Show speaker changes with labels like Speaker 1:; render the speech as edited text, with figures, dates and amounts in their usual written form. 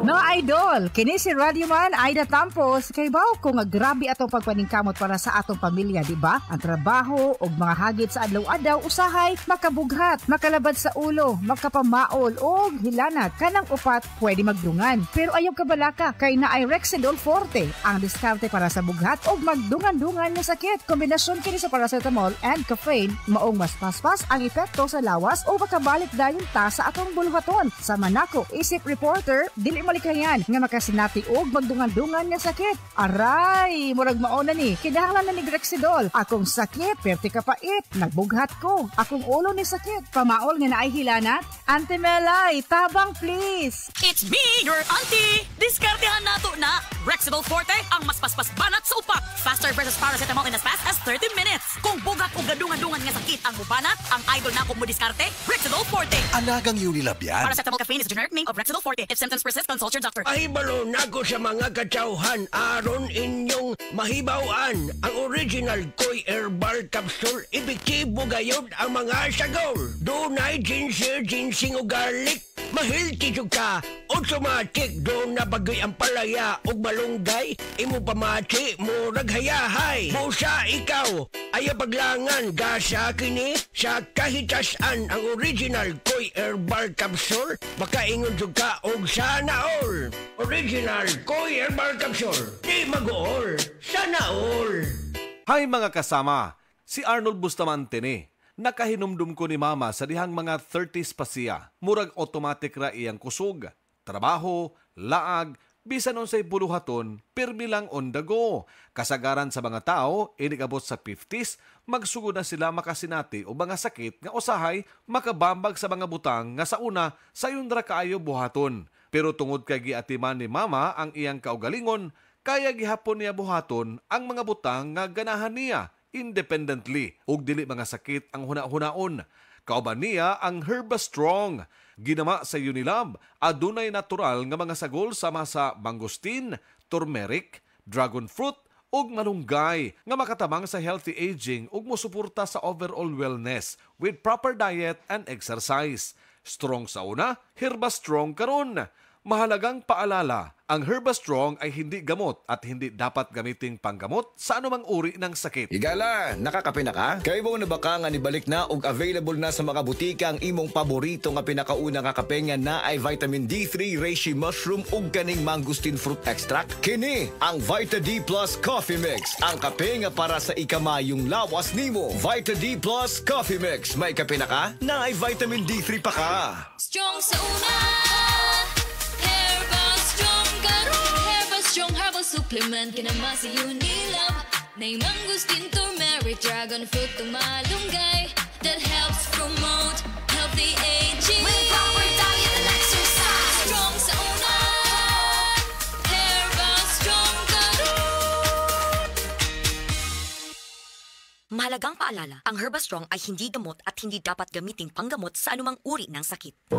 Speaker 1: Mga idol, kini si Radyoman Aida Tampos kay bao ko nga grabe atong pagpaningkamot para sa atong pamilya, di ba? Ang trabaho ug mga hagit sa adlaw-adlaw usahay makabughat, makalabad sa ulo, makapamaol ug hilanat kanang upat pwede magdungan. Pero ayaw kabalaka kay naay Rexidol Forte ang diskarte para sa bughat ug magdungan-dungan nga sakit. Kombinasyon kini sa paracetamol and caffeine maong mas paspas ang epekto sa lawas o makabalik dayon ta sa atong bulhaton. Sa manako, isip reporter, dili malikayan nga makasinati og magdungan-dungan nga sakit. Aray, murag mauna ni, kinahanglan na ni Rexidol. Akong sakit, perti kapait, nagbughat ko. Akong ulo ni sakit, pamaol nga naay hilanat. Auntie Melay, tabang please.
Speaker 2: It's me, your auntie. Diskartehan nato na Rexidol Forte, ang mas paspas banat sa upak. Faster versus paracetamol in as fast as 30 minutes. Kung bugat o gadungan-dungan nga sakit ang mubanat, ang idol na kung mo diskarte, Rexidol Forte.
Speaker 3: Alagang Unilab yan.
Speaker 2: Paracetamol caffeine is a generic name of Rexidol Forte. If symptoms persist, consult your doctor.
Speaker 4: Ay balon ako sa mga katsauhan aron inyong mahibawaan ang original Koy Herbal Capsule. Epektibo gayod ang mga sagol. Dunay ginseng, ginseng o garlic. Mahilti jud ka. Automatic doon na bagoy ang palaya ug malunggay. Imo pamati murag hayahay. Busa ikaw ay paglangan gasa kini sa kahitasan ang original Koy Herbal Capsule. Makaingon jud ka og sana all. Original Koy Herbal Capsule. Di mag-all. Sana all.
Speaker 5: Hi mga kasama, si Arnold Bustamante ni. Nakahinumdum ko ni mama sa dihang mga 30s pa siya. Murag automatic ra iyang kusog. Trabaho, laag, bisan unsay buluhaton, pirmi lang on the go. Kasagaran sa mga tao, inigabot sa 50s, magsugod na sila makasinati o mga sakit nga usahay makabambag sa mga butang nga sa una sayon ra kaayo buhaton. Pero tungod kay giatiman ni mama ang iyang kaugalingon, kaya gihapon niya buhaton ang mga butang nga ganahan niya independently ug dili mga sakit ang huna-hunaon. Kauban niya ang Herbastrong. Ginama sa Unilab, adunay natural nga mga sagol sama sa mangosteen, turmeric, dragon fruit ug malunggay nga makatabang sa healthy aging ug mosuporta sa overall wellness with proper diet and exercise. Strong sa una, Herbastrong karon. Mahalagang paalala, ang Herbastrong ay hindi gamot at hindi dapat gamiting panggamot sa anumang uri ng sakit.
Speaker 6: Igala, nakakape na ka? Kaya mo na baka nga nibalik na ug available na sa mga butika ang imong paborito nga pinakauna nga kape nga na ay vitamin D3, reishi mushroom ug kaning mangosteen fruit extract? Kini ang Vita D Plus Coffee Mix, ang kape nga para sa ikamayong lawas nimo. Vita D Plus Coffee Mix, may kape na ka? Na ay vitamin D3 pa ka.
Speaker 7: Strong sa una. Strong herbal supplement kinama sa Unilab. Nay mangosteen, turmeric, dragon fruit, malunggay that helps promote healthy aging. With proper diet and exercise. Strong sa una. Herbal strong karon.
Speaker 2: Mahalagang paalala, ang Herbastrong ay hindi gamot at hindi dapat gamiting panggamot sa anumang uri ng sakit.